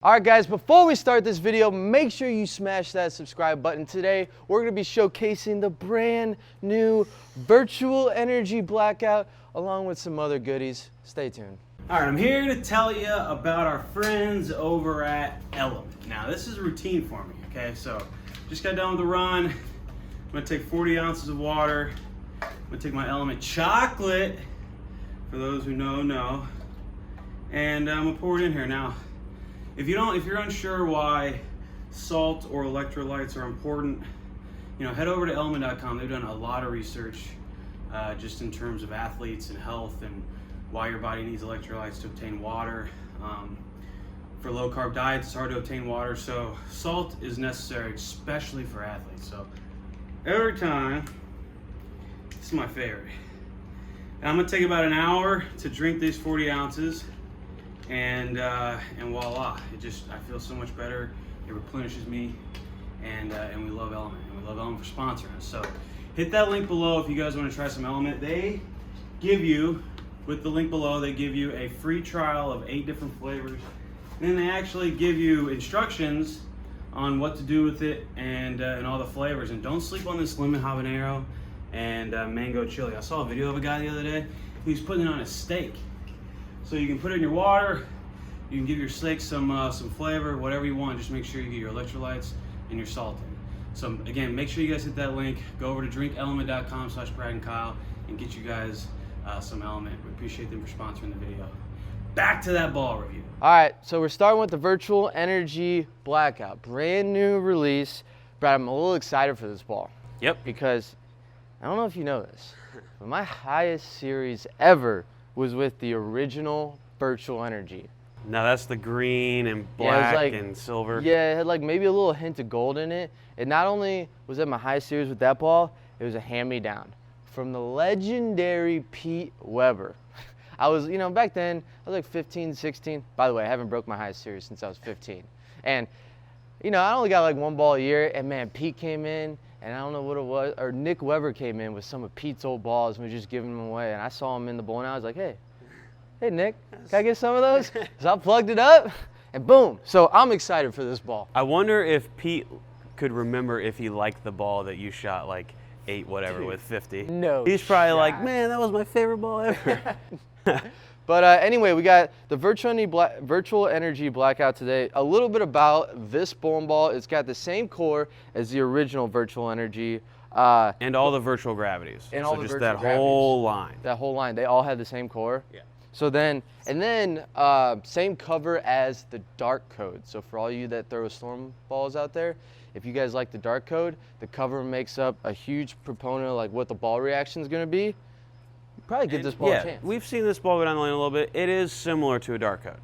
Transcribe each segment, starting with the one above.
All right, guys, before we start this video, make sure you smash that subscribe button. Today, we're gonna be showcasing the brand new Virtual Energy Blackout, along with some other goodies. Stay tuned. All right, I'm here to tell you about our friends over at Element. Now, this is a routine for me, okay? So, just got done with the run. I'm gonna take 40 ounces of water. I'm gonna take my Element chocolate, for those who know, and I'm gonna pour it in here. Now, if you're unsure why salt or electrolytes are important, head over to element.com. They've done a lot of research just in terms of athletes and health and why your body needs electrolytes to obtain water. For low carb diets, it's hard to obtain water, so salt is necessary, especially for athletes. So every time, this is my favorite. And I'm gonna take about an hour to drink these 40 ounces. And voila, I feel so much better. It replenishes me, and we love Element, and we love Element for sponsoring us. So hit that link below if you guys want to try some Element. They give you, with the link below, they give you a free trial of 8 different flavors. And then they actually give you instructions on what to do with it and all the flavors. And don't sleep on this lemon habanero and mango chili. I saw a video of a guy the other day. He was putting it on a steak. So you can put it in your water, you can give your steak some flavor, whatever you want. Just make sure you get your electrolytes and your salt in. So again, make sure you guys hit that link. Go over to drinkelement.com/BradandKyle and get you guys some Element. We appreciate them for sponsoring the video. Back to that ball review. All right, so we're starting with the Virtual Energy Blackout, brand new release. Brad, I'm a little excited for this ball. Yep. Because I don't know if you know this, but my highest series ever was with the original Virtual Energy. Now that's the green and black and silver. Yeah, it had like maybe a little hint of gold in it. And not only was that my highest series with that ball, it was a hand-me-down from the legendary Pete Weber. I was, back then, I was like 15, 16. By the way, I haven't broke my highest series since I was 15. And, I only got like one ball a year, and man, Pete came in, and I don't know what it was, or Nick Weber came in with some of Pete's old balls and was just giving them away. And I saw him in the bowl, and I was like, hey Nick, can I get some of those? So I plugged it up, and boom. So I'm excited for this ball. I wonder if Pete could remember if he liked the ball that you shot like 8 whatever with 50. No He's probably shot. like, man, that was my favorite ball ever. But anyway, we got the Virtual Energy Blackout today. A little bit about this bowling ball. It's got the same core as the original Virtual Energy. And all the virtual gravities. And so all the just virtual that gravities. whole line. That whole line. They all had the same core. Yeah. So then, same cover as the dark code. So for all you that throw storm balls out there, if you guys like the dark code, the cover makes up a huge proponent of like what the ball reaction is going to be. Probably give this ball a chance. We've seen this ball go down the lane a little bit. It is similar to a dark code.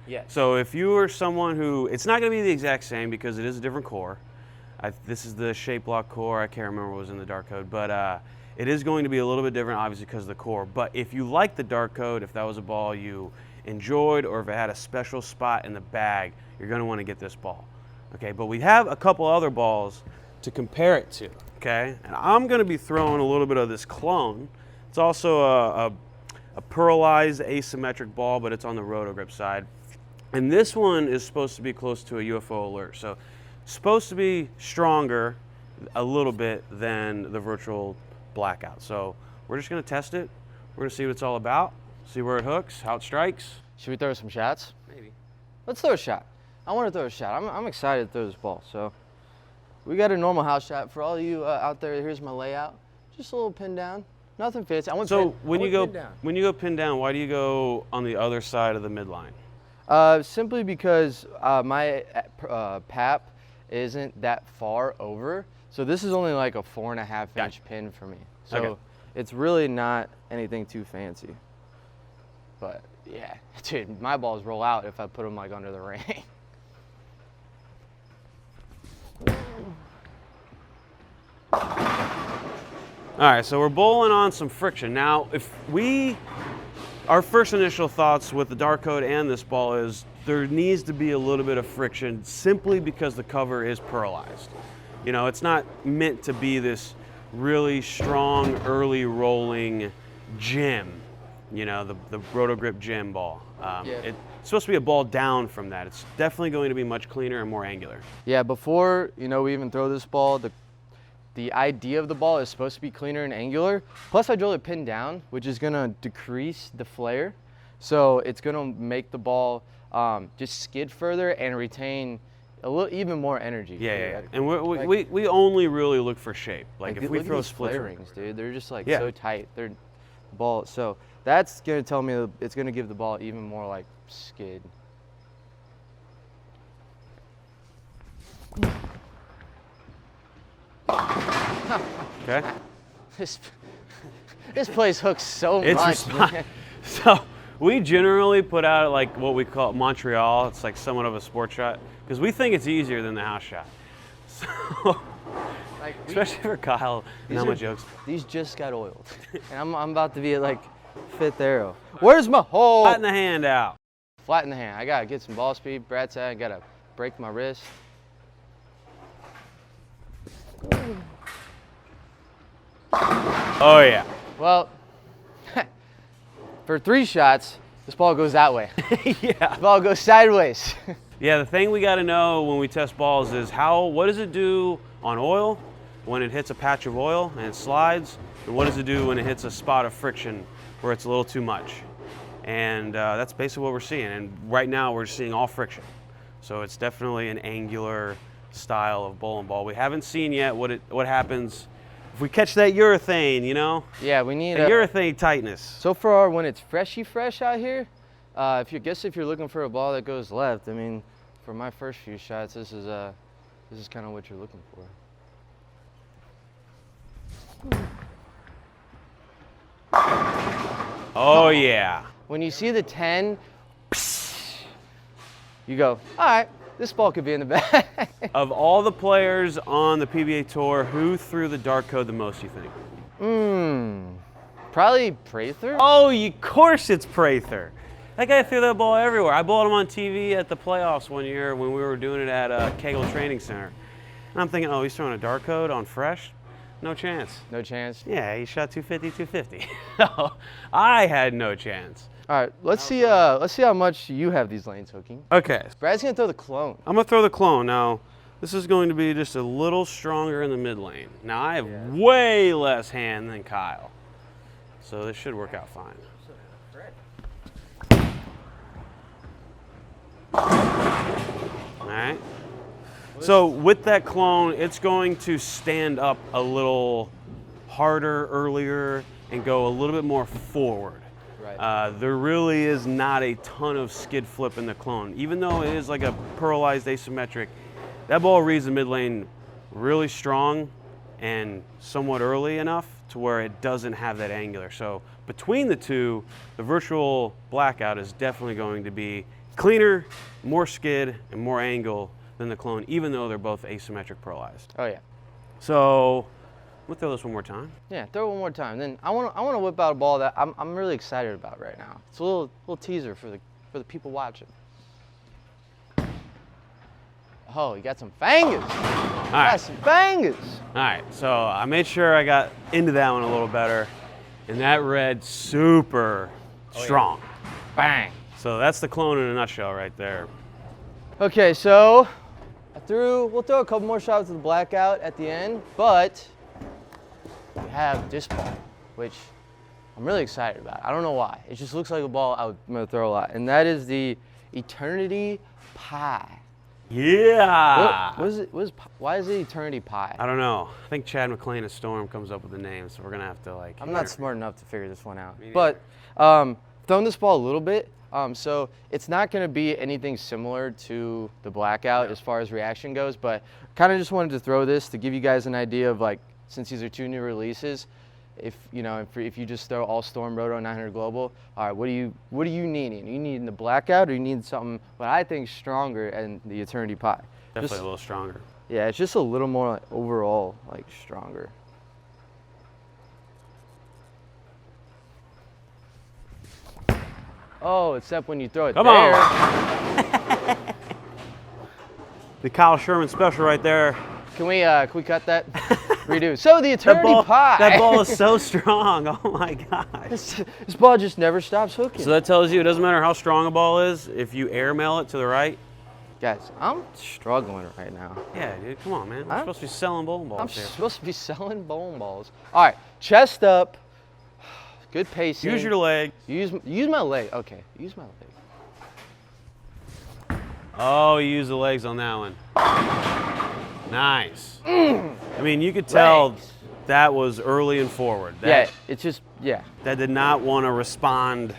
Yes. So if you are someone who, it's not going to be the exact same because it is a different core. This is the shape block core. I can't remember what was in the dark code, but it is going to be a little bit different, obviously, because of the core. But if you like the dark code, if that was a ball you enjoyed, or if it had a special spot in the bag, you're going to want to get this ball. Okay, but we have a couple other balls to compare it to. Okay, and I'm going to be throwing a little bit of this clone. It's also a pearlized asymmetric ball, but it's on the roto grip side. And this one is supposed to be close to a UFO alert. So it's supposed to be stronger a little bit than the Virtual Blackout. So we're just going to test it. We're going to see what it's all about, see where it hooks, how it strikes. Should we throw some shots? Maybe. Let's throw a shot. I want to throw a shot. I'm excited to throw this ball. So we got a normal house shot. For all of you out there, here's my layout. Just a little pin down. Nothing fancy. When you go pin down, why do you go on the other side of the midline? Simply because my PAP isn't that far over. So this is only like a 4.5 inch pin for me. So it's really not anything too fancy. But yeah, dude, my balls roll out if I put them like under the ring. All right, so we're bowling on some friction. Now, our first initial thoughts with the dark code and this ball is there needs to be a little bit of friction simply because the cover is pearlized. It's not meant to be this really strong, early rolling gem, the roto grip gem ball. It's supposed to be a ball down from that. It's definitely going to be much cleaner and more angular. Yeah, before we even throw this ball, the idea of the ball is supposed to be cleaner and angular. Plus, I drilled it pinned down, which is gonna decrease the flare, so it's gonna make the ball just skid further and retain a little even more energy. Yeah. And we only really look for shape. Like if we look throw at these split rings, dude, they're just like so tight. They're ball. So that's gonna tell me it's gonna give the ball even more like skid. Okay. This place hooks so much. Man. So we generally put out like what we call Montreal. It's like somewhat of a sport shot because we think it's easier than the house shot. So, especially for Kyle, not my jokes. These just got oiled, and I'm about to be at like 5th arrow. Where's my hole? Flatten the hand out. Flatten the hand. I gotta get some ball speed. Brad said I gotta break my wrist. Oh yeah. Well, for 3 shots, this ball goes that way. Yeah. The ball goes sideways. Yeah, the thing we got to know when we test balls is what does it do on oil when it hits a patch of oil and it slides, and what does it do when it hits a spot of friction where it's a little too much. And that's basically what we're seeing. And right now we're seeing all friction. So it's definitely an angular style of bowling ball. We haven't seen yet what happens if we catch that urethane, Yeah, we need a urethane tightness. So for when it's fresh out here, if you're looking for a ball that goes left, I mean, for my first few shots, this is kind of what you're looking for. Oh yeah. When you see the 10, you go, all right, this ball could be in the bag. Of all the players on the PBA Tour, who threw the dart code the most, you think? Probably Prather. Oh, of course it's Prather. That guy threw that ball everywhere. I bowled him on TV at the playoffs one year when we were doing it at Kegel Training Center. And I'm thinking, oh, he's throwing a dart code on fresh? No chance. No chance? Yeah, he shot 250. No, I had no chance. All right, let's see how much you have these lanes hooking. Okay. Brad's gonna throw the clone. I'm gonna throw the clone. Now, this is going to be just a little stronger in the mid lane. Now, I have way less hand than Kyle. So this should work out fine. All right. So with that clone, it's going to stand up a little harder earlier and go a little bit more forward. Right. There really is not a ton of skid flip in the clone. Even though it is like a pearlized asymmetric, that ball reads the mid lane really strong and somewhat early enough to where it doesn't have that angular. So between the two, the virtual blackout is definitely going to be cleaner, more skid, and more angle than the clone, even though they're both asymmetric pearlized. Oh yeah. So we'll throw this one more time. Yeah, throw it one more time. Then I want to whip out a ball that I'm really excited about right now. It's a little teaser for the people watching. Oh, you got some fingers. All right. Got some fingers. All right, so I made sure I got into that one a little better, and that read super strong. Yeah. Bang. So that's the clone in a nutshell right there. Okay, so we'll throw a couple more shots of the blackout at the end, but we have this ball, which I'm really excited about. I don't know why. It just looks like a ball I'm gonna throw a lot, and that is the Eternity Pie. Yeah. Why is it Eternity Pie? I don't know. I think Chad McLean of Storm comes up with the name, so we're gonna have to I'm not smart enough to figure this one out. Me But throwing this ball a little bit, so it's not going to be anything similar to the blackout as far as reaction goes, but kind of just wanted to throw this to give you guys an idea of, like, since these are 2 new releases, if you just throw all Storm Roto 900 Global, all right, what are you needing? Are you needing the blackout, or you need something what I think stronger and the Eternity Pie? Definitely a little stronger. Yeah, it's just a little more like, overall like stronger. Oh, except when you throw it Come there. on. The Kyle Sherman special right there. Can we cut that? Redo. So the eternity pie. That ball is so strong. Oh my gosh. This ball just never stops hooking. So that tells you it doesn't matter how strong a ball is, if you airmail it to the right. Guys, I'm struggling right now. Yeah, dude, come on, man. We're supposed to be selling bowling balls I'm here. supposed to be selling bowling balls. All right, chest up. Good pacing. Use your leg. Use my leg. Okay, use my leg. Oh, you use the legs on that one. Nice. I mean, you could tell that was early and forward. Yeah, it's just, yeah. That did not want to respond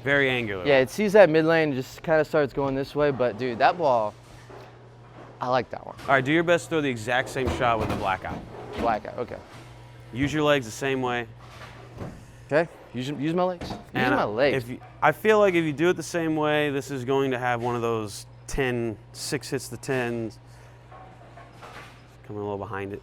very angular. Yeah, it sees that mid lane and just kind of starts going this way, but dude, that ball, I like that one. All right, do your best to throw the exact same shot with the blackout. Blackout, okay. Use your legs the same way. Okay, use my legs. Use my legs. I feel like if you do it the same way, this is going to have one of those 6 hits to 10s. Coming a little behind it.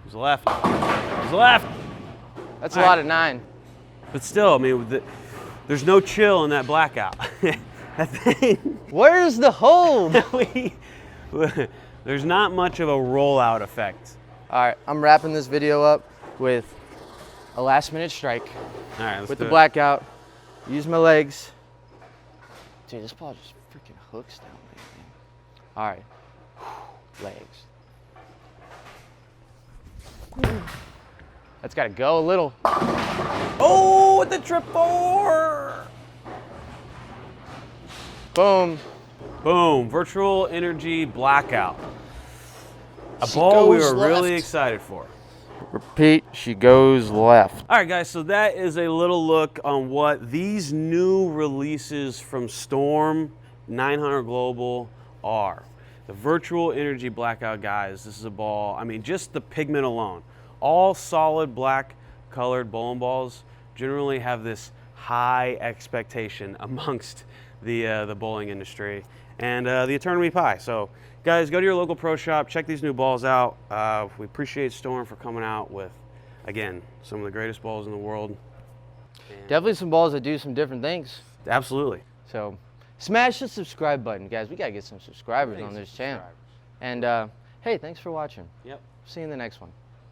There's left. There's left. That's a lot of 9. But still, I mean, there's no chill in that blackout. That thing. Where's the hold? There's not much of a rollout effect. All right, I'm wrapping this video up with a last-minute strike. All right, let's with do the it. blackout. Use my legs. Dude, this ball just freaking hooks down there, man. All right, legs. That's got to go a little. Oh, with the trip 4. Boom. Boom, virtual energy blackout. A ball we were really left. excited for. Repeat, she goes left. All right, guys, so that is a little look on what these new releases from Storm 900 Global are. The virtual energy blackout, guys, this is a ball, I mean, just the pigment alone. All solid black colored bowling balls generally have this high expectation amongst the bowling industry and the Eternity Pie. So guys, go to your local pro shop, check these new balls out. We appreciate Storm for coming out with, again, some of the greatest balls in the world. Definitely some balls that do some different things. Absolutely. So smash the subscribe button, guys. We got to get some subscribers on this channel. And hey, thanks for watching. Yep. See you in the next one.